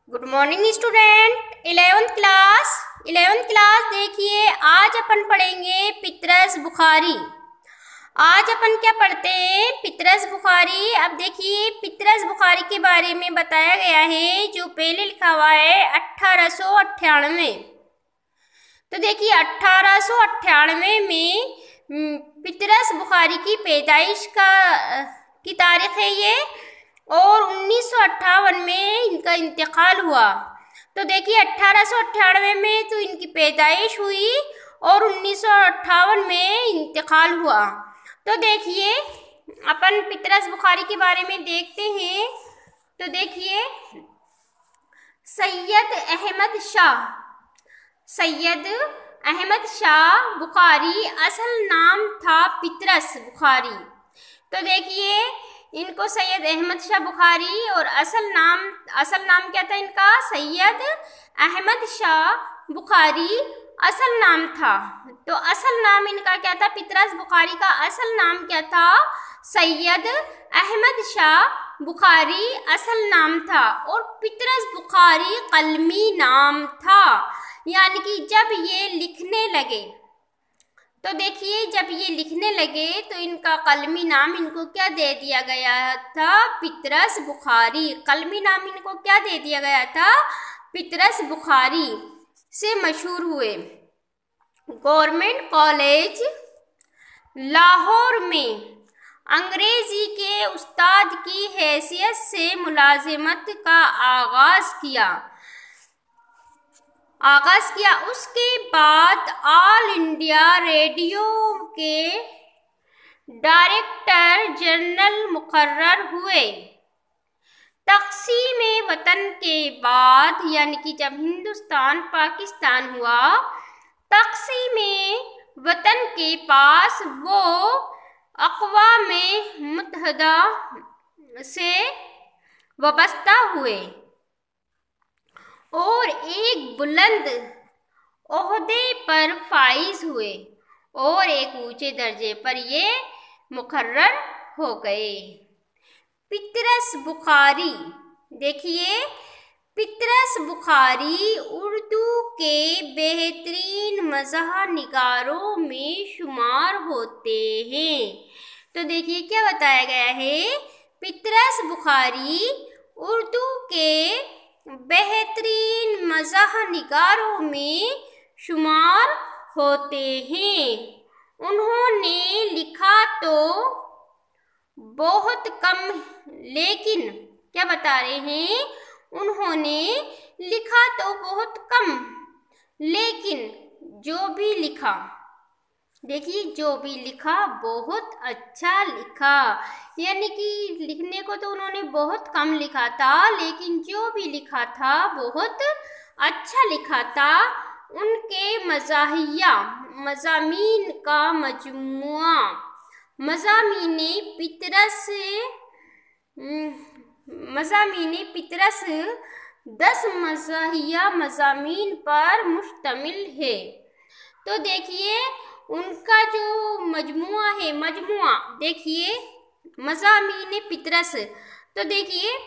Good morning student. 11th class देखिए, आज अपन पढ़ेंगे पितरस बुखारी। आज अपन क्या पढ़ते हैं? पितरस बुखारी। अब देखिए, पितरस बुखारी के बारे में बताया गया है, जो पहले लिखा हुआ है 1898। तो देखिए 1898 में पितरस बुखारी की पैदाइश की तारीख है ये, और 1958 में इनका इंतकाल हुआ। तो देखिए 1898 में तो इनकी पैदाइश हुई और 1958 में इंतकाल हुआ। तो देखिए अपन पितरस बुखारी के बारे में देखते हैं। तो देखिए सैयद अहमद शाह बुखारी असल नाम था पितरस बुखारी। तो देखिए इनको सैयद अहमद शाह बुखारी और असल नाम क्या था इनका? सैयद अहमद शाह बुखारी असल नाम था। तो असल नाम इनका क्या था? पितरस बुखारी का असल नाम क्या था? सैयद अहमद शाह बुखारी असल नाम था, और पितरस बुखारी कलमी नाम था। यानी कि जब ये लिखने लगे, तो देखिए जब ये लिखने लगे तो इनका कलमी नाम इनको क्या दे दिया गया था? पितरस बुखारी। कलमी नाम इनको क्या दे दिया गया था? पितरस बुखारी से मशहूर हुए। गवर्नमेंट कॉलेज लाहौर में अंग्रेजी के उस्ताद की हैसियत से मुलाजिमत का आगाज किया। उसके बाद ऑल इंडिया रेडियो के डायरेक्टर जनरल मुकर्रर हुए। तक़सीम वतन के बाद, यानी कि जब हिंदुस्तान पाकिस्तान हुआ, तक़सीम वतन के पास वो अक़वाम मुत्तहिदा से वाबस्ता हुए और एक बुलंद ओहदे पर फाइज हुए, और एक ऊंचे दर्जे पर ये मुकर्रर हो गए। पितरस बुखारी, देखिए पितरस बुखारी उर्दू के बेहतरीन मज़ाह निगारों में शुमार होते हैं। तो देखिए क्या बताया गया है? पितरस बुखारी उर्दू के बेहतरीन मज़ाह निगारों में शुमार होते हैं। उन्होंने लिखा तो बहुत कम, लेकिन क्या बता रहे हैं? उन्होंने लिखा तो बहुत कम, लेकिन जो भी लिखा, देखिए जो भी लिखा बहुत अच्छा लिखा। यानी कि लिखने को तो उन्होंने बहुत कम लिखा था, लेकिन जो भी लिखा था बहुत अच्छा लिखा था। उनके मज़ामीन का मजमुआ मज़ामीन पितरस 10 मज़ाहिया मज़ामीन पर मुश्तमिल है। तो देखिए उनका जो मजमुआ देखिए मज़ामीन पितरस। तो देखिए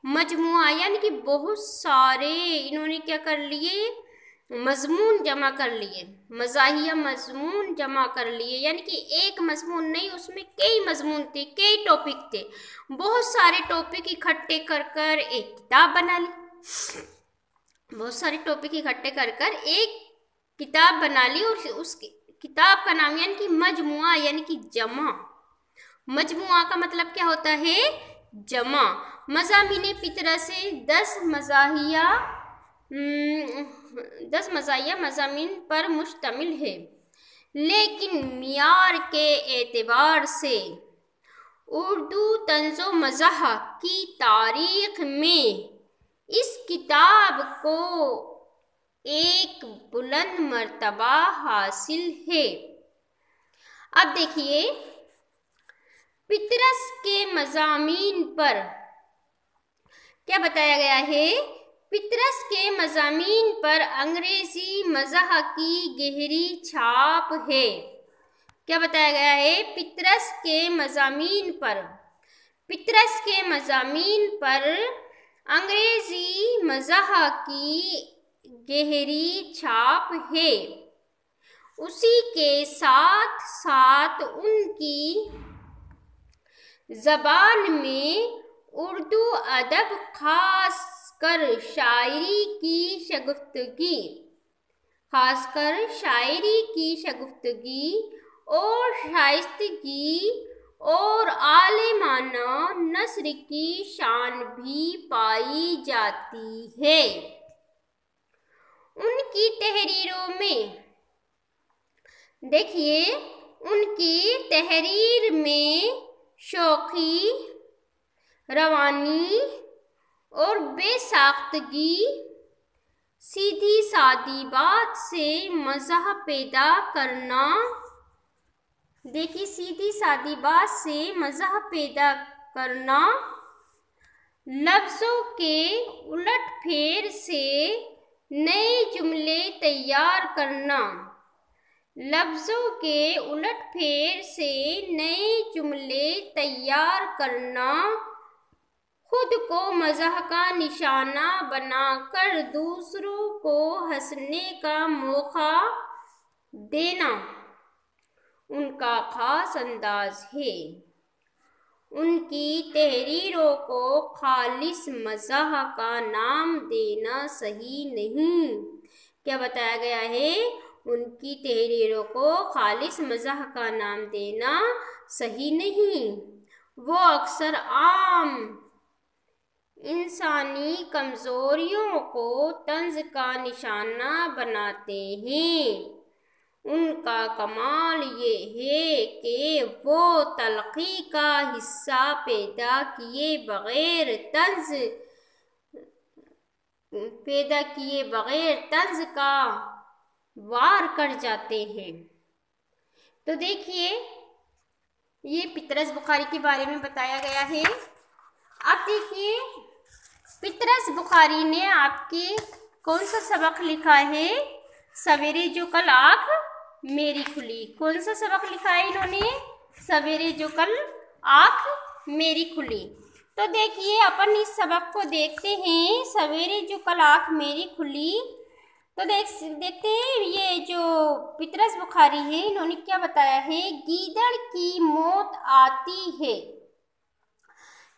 मजमुआ यानी कि बहुत सारे इन्होंने क्या कर लिए? मजमून जमा कर लिए, मज़ाहिया मजमून जमा कर लिए। यानी कि एक मजमून नहीं, उसमें कई मजमून थे, कई टॉपिक थे। बहुत सारे टॉपिक इकट्ठे कर कर एक किताब बना ली। बहुत सारे टॉपिक इकट्ठे कर कर एक किताब बना ली, और उस किताब का नाम यानी कि मजमुआ, यानी कि जमा। मजमुआ का मतलब क्या होता है? जमा। मज़ामीन पितरस से 10 मज़ाहिया मज़ामीन पर मुश्तमिल है, लेकिन मियार के एतबार से उर्दू तंज़ो मज़ाह की तारीख़ में इस किताब को एक बुलंद मर्तबा हासिल है। अब देखिए पितरस के मज़ामीन पर क्या बताया गया है? पितरस के मज़ामीन पर अंग्रेज़ी मज़ाह की गहरी छाप है। क्या बताया गया है? पितरस के मज़ामीन पर अंग्रेज़ी मज़ाह की गहरी छाप है। उसी के साथ साथ उनकी ज़बान में उर्दू अदब खासकर शायरी की शगुफ्तगी और शाइस्तगी और आलिमाना नस्र की शान भी पाई जाती है। उनकी तहरीरों में देखिए, उनकी तहरीर में शौक़ी, रवानी और बेसाख्तगी, सीधी सादी बात से मज़ाह पैदा करना, देखिए सीधी सादी बात से मज़ाह पैदा करना, लफ्ज़ों के उलट फेर से नए जुमले तैयार करना, लफ्ज़ों के उलट फेर से नए जुमले तैयार करना, खुद को मज़ाह का निशाना बनाकर दूसरों को हंसने का मौका देना उनका ख़ास अंदाज़ है। उनकी तहरीरों को खालिस मज़ाह का नाम देना सही नहीं। क्या बताया गया है? उनकी तहरीरों को खालिस मज़ाह का नाम देना सही नहीं। वो अक्सर आम इंसानी कमज़ोरियों को तंज़ का निशाना बनाते हैं। उनका कमाल ये है कि वो तलख़ी का हिस्सा पैदा किए बग़ैर तंज़ का वार कर जाते हैं। तो देखिए, ये पितरस बुखारी के बारे में बताया गया है। अब देखिए, पितरस बुखारी ने आपके कौन सा सबक लिखा है? सवेरे जो कल आँख मेरी खुली। कौन सा सबक लिखा है इन्होंने? सवेरे जो कल आँख मेरी खुली। तो देखिए, अपन इस सबक को देखते हैं। सवेरे जो कल आँख मेरी खुली, तो देखते हैं ये जो पितरस बुखारी है, इन्होंने क्या बताया है? गीदड़ की मौत आती है।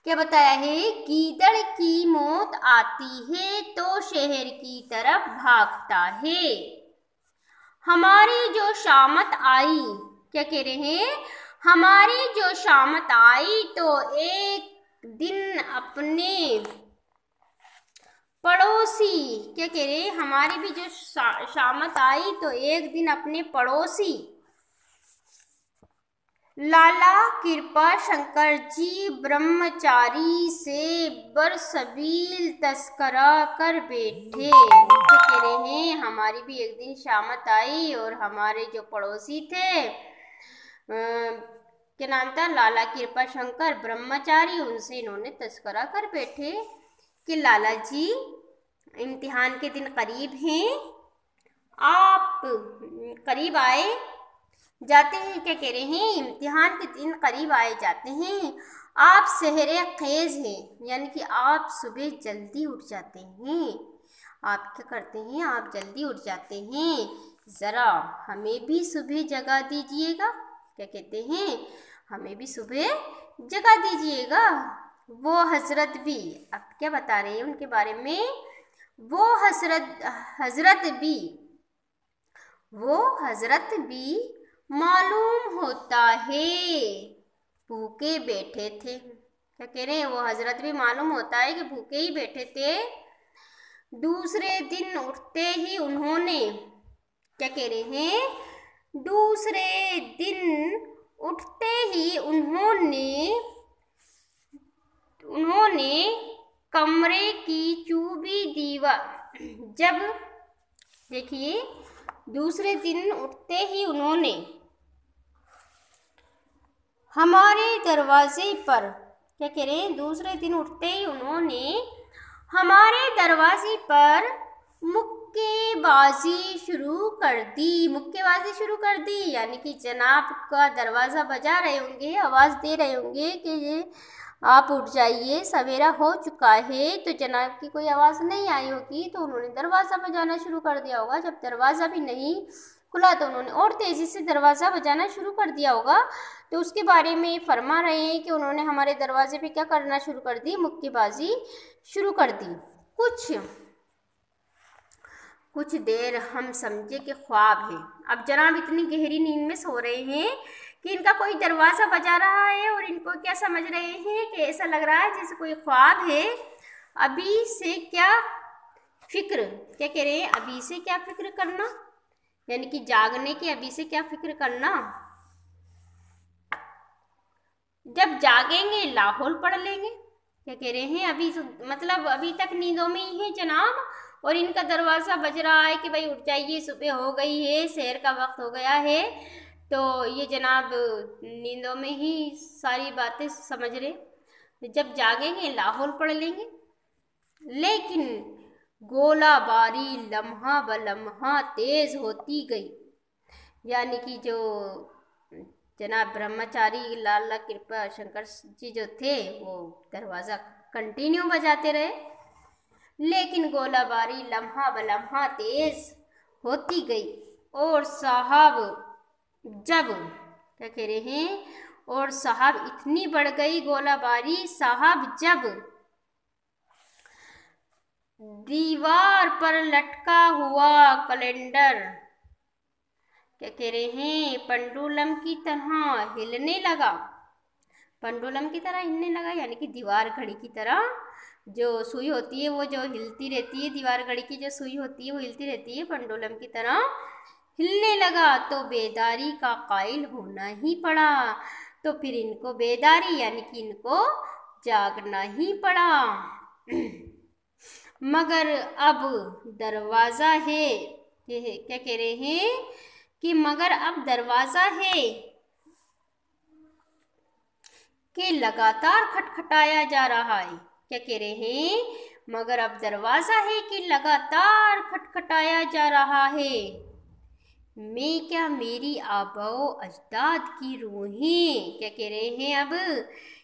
क्या बताया है? गीदड़ की मौत आती है तो शहर की तरफ भागता है। हमारी जो शामत आई, क्या कह रहे हैं? हमारी जो शामत आई तो एक दिन अपने पड़ोसी, क्या कह रहे हैं? हमारी भी जो शामत आई तो एक दिन अपने पड़ोसी लाला कृपा शंकर जी ब्रह्मचारी से बरसबील तस्करा कर बैठे। क्या कह रहे हैं? हमारी भी एक दिन शामत आई और हमारे जो पड़ोसी थे, क्या नाम था? लाला कृपा शंकर ब्रह्मचारी, उनसे इन्होंने तस्करा कर बैठे कि लाला जी, इम्तिहान के दिन करीब हैं, आप करीब आए जाते हैं। क्या कह रहे हैं? इम्तिहान के दिन करीब आए जाते हैं, आप सहरे खेज़ हैं, यानी कि आप सुबह जल्दी उठ जाते हैं। आप क्या करते हैं? आप जल्दी उठ जाते हैं। ज़रा हमें भी सुबह जगा दीजिएगा। क्या कहते हैं? हमें भी सुबह जगा दीजिएगा। वो हज़रत भी, अब क्या बता रहे हैं उनके बारे में? वो हज़रत भी मालूम होता है भूखे बैठे थे। क्या कह रहे हैं? वो हज़रत भी मालूम होता है कि भूखे ही बैठे थे। दूसरे दिन उठते ही उन्होंने, क्या कह रहे हैं? दूसरे दिन उठते ही उन्होंने कमरे की चूबी दीवार, जब देखिए, दूसरे दिन उठते ही उन्होंने हमारे दरवाजे पर, क्या कह रहे हैं? दूसरे दिन उठते ही उन्होंने हमारे दरवाजे पर मुक्केबाजी शुरू कर दी, यानी कि जनाब का दरवाज़ा बजा रहे होंगे, आवाज़ दे रहे होंगे कि ये आप उठ जाइए, सवेरा हो चुका है। तो जनाब की कोई आवाज़ नहीं आई होगी, तो उन्होंने दरवाज़ा बजाना शुरू कर दिया होगा। जब दरवाज़ा भी नहीं खुला तो उन्होंने और तेज़ी से दरवाज़ा बजाना शुरू कर दिया होगा। तो उसके बारे में फरमा रहे हैं कि उन्होंने हमारे दरवाजे पे क्या करना शुरू कर दी, मुक्केबाजी शुरू कर दी। कुछ देर हम समझे कि ख्वाब है। अब जनाब इतनी गहरी नींद में सो रहे हैं कि इनका कोई दरवाज़ा बजा रहा है और इनको क्या समझ रहे हैं कि ऐसा लग रहा है जैसे कोई ख्वाब है। अभी से क्या फिक्र, क्या कह रहे हैं, अभी से क्या फिक्र करना, यानी कि जागने की अभी से क्या फिक्र करना। जब जागेंगे लाहौल पढ़ लेंगे। क्या कह रहे हैं, अभी मतलब अभी तक नींदों में ही है जनाब, और इनका दरवाज़ा बज रहा है कि भाई उठ जाइए, सुबह हो गई है, शहर का वक्त हो गया है। तो ये जनाब नींदों में ही सारी बातें समझ रहे। जब जागेंगे लाहौल पढ़ लेंगे। लेकिन गोलाबारी लम्हा ब लम्हा तेज होती गई, यानी कि जो जनाब ब्रह्मचारी लाला कृपा शंकर जी जो थे वो दरवाज़ा कंटिन्यू बजाते रहे। लेकिन गोलाबारी लम्हा ब लम्हा तेज होती गई, और साहब जब, क्या कह रहे हैं, और साहब इतनी बढ़ गई गोलाबारी साहब जब दीवार पर लटका हुआ कैलेंडर, क्या कह रहे हैं, पेंडुलम की तरह हिलने लगा। पेंडुलम की तरह हिलने लगा, यानी कि दीवार घड़ी की तरह जो सुई होती है वो जो हिलती रहती है, दीवार घड़ी की जो सुई होती है वो हिलती रहती है, पेंडुलम की तरह हिलने लगा। तो बेदारी का कायल होना ही पड़ा। तो फिर इनको बेदारी, यानी कि इनको जागना ही पड़ा। मगर अब दरवाज़ा है, क्या कह रहे हैं कि मगर अब दरवाज़ा है कि लगातार खटखटाया जा रहा है। क्या कह रहे हैं, मगर अब दरवाज़ा है कि लगातार खटखटाया जा रहा है। मैं क्या, मेरी आबाओ अजदाद की रूहें, क्या कह रहे हैं अब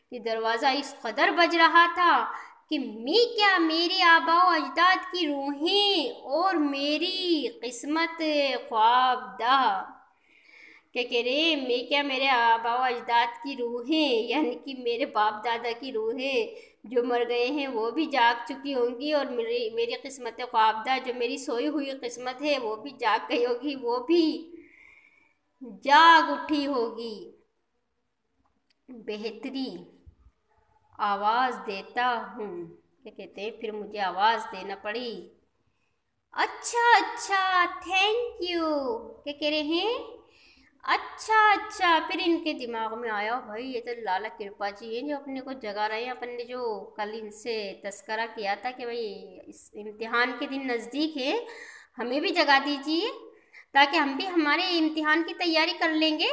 कि दरवाज़ा इस कदर बज रहा था कि मैं क्या, मेरे आबाओ अजदाद की रूहें और मेरी किस्मत ख्वाबदा, क्या कह रहे हैं, मैं क्या, मेरे आबाओ अजदाद की रूहें, यानी कि मेरे बाप दादा की रूहें जो मर गए हैं वो भी जाग चुकी होंगी, और मेरी किस्मत ख्वाबदा, जो मेरी सोई हुई किस्मत है वो भी जाग गई होगी, वो भी जाग उठी होगी। बेहतरी आवाज़ देता हूँ, क्या कहते हैं, फिर मुझे आवाज़ देना पड़ी। अच्छा थैंक यू, क्या कह रहे हैं, अच्छा। फिर इनके दिमाग में आया, भाई ये तो लाला कृपा जी हैं जो अपने को जगा रहे हैं। अपन ने जो कल इनसे तस्करा किया था कि भाई इस इम्तिहान के दिन नज़दीक है, हमें भी जगा दीजिए ताकि हम भी हमारे इम्तिहान की तैयारी कर लेंगे।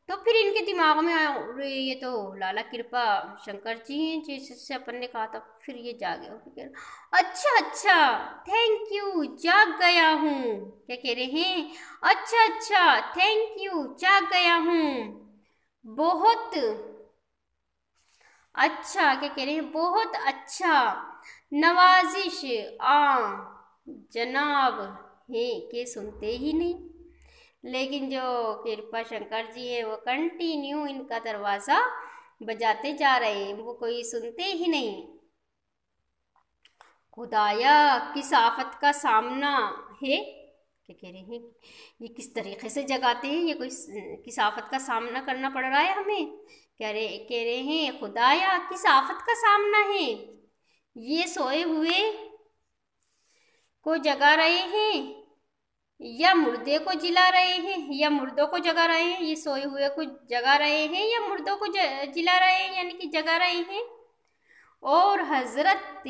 तो फिर इनके दिमाग में आया, अरे ये तो लाला कृपा शंकर जी हैं जिससे अपन ने कहा था। फिर ये जागे, फिर अच्छा थैंक यू, जाग गया हूँ, क्या कह रहे हैं, अच्छा थैंक यू, जाग गया हूँ, बहुत अच्छा, क्या कह रहे हैं, बहुत अच्छा, नवाजिश जनाब है के सुनते ही नहीं। लेकिन जो कृपा शंकर जी है वो कंटिन्यू इनका दरवाज़ा बजाते जा रहे हैं, वो कोई सुनते ही नहीं। खुदाया किस आफत का सामना है, क्या कह रहे हैं, ये किस तरीके से जगाते हैं, ये कोई किस आफत का सामना करना पड़ रहा है हमें। कह रहे हैं खुदाया किस आफत का सामना है, ये सोए हुए को जगा रहे हैं या मुर्दे को जिला रहे हैं, या मुर्दों को जगा रहे हैं, ये सोए हुए को जगा रहे हैं या मुर्दों को जिला रहे हैं, यानी कि जगा रहे हैं। और हजरत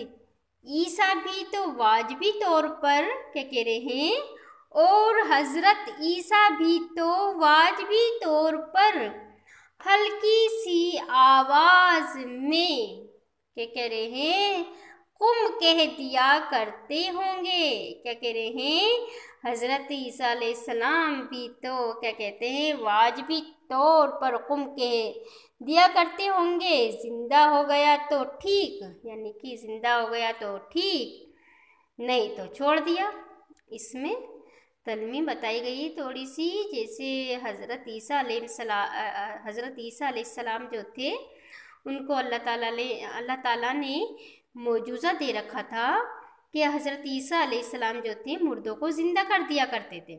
ईसा भी तो वाजबी तौर पर, क्या कह रहे हैं, और हजरत ईसा भी तो वाजबी तौर पर हल्की सी आवाज में, क्या कह रहे हैं, कुम कह दिया करते होंगे। क्या कह रहे हैं? हजरत ईसा अलैहिस्सलाम भी तो क्या कहते हैं, वाजिबी तौर पर कुम कह दिया करते होंगे, जिंदा हो गया तो ठीक, यानी कि जिंदा हो गया तो ठीक, नहीं तो छोड़ दिया। इसमें तलमी बताई गई थोड़ी सी, जैसे हज़रत ईसा अलैहिस्सलाम जो थे उनको अल्लाह ताला ने मौजूज़ा दे रखा था कि हज़रत ईसा अलैहिस्सलाम जो थे मुर्दों को ज़िंदा कर दिया करते थे।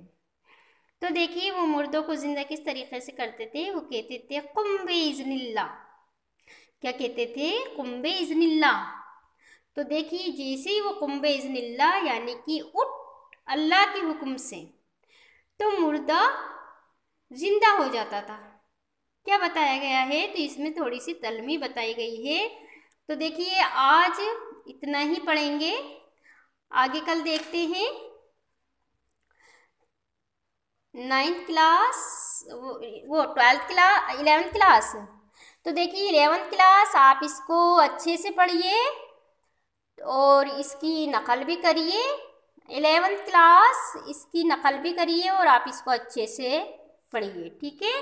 तो देखिए वो मुर्दों को ज़िंदा किस तरीके से करते थे। वो कहते थे कुम बिइज़्निल्लाह। क्या कहते थे? कुम बिइज़्निल्लाह। तो देखिए जैसे ही वो कुम बिइज़्निल्लाह यानी कि उठ अल्लाह के हुक्म से, तो मुर्दा जिंदा हो जाता था। क्या बताया गया है? तो इसमें थोड़ी सी तलमी बताई गई है। तो देखिए आज इतना ही पढ़ेंगे, आगे कल देखते हैं 9th क्लास, वो 12th क्लास, 11th क्लास। तो देखिए 11th क्लास आप इसको अच्छे से पढ़िए और इसकी नकल भी करिए। 11th क्लास इसकी नकल भी करिए और आप इसको अच्छे से पढ़िए, ठीक है।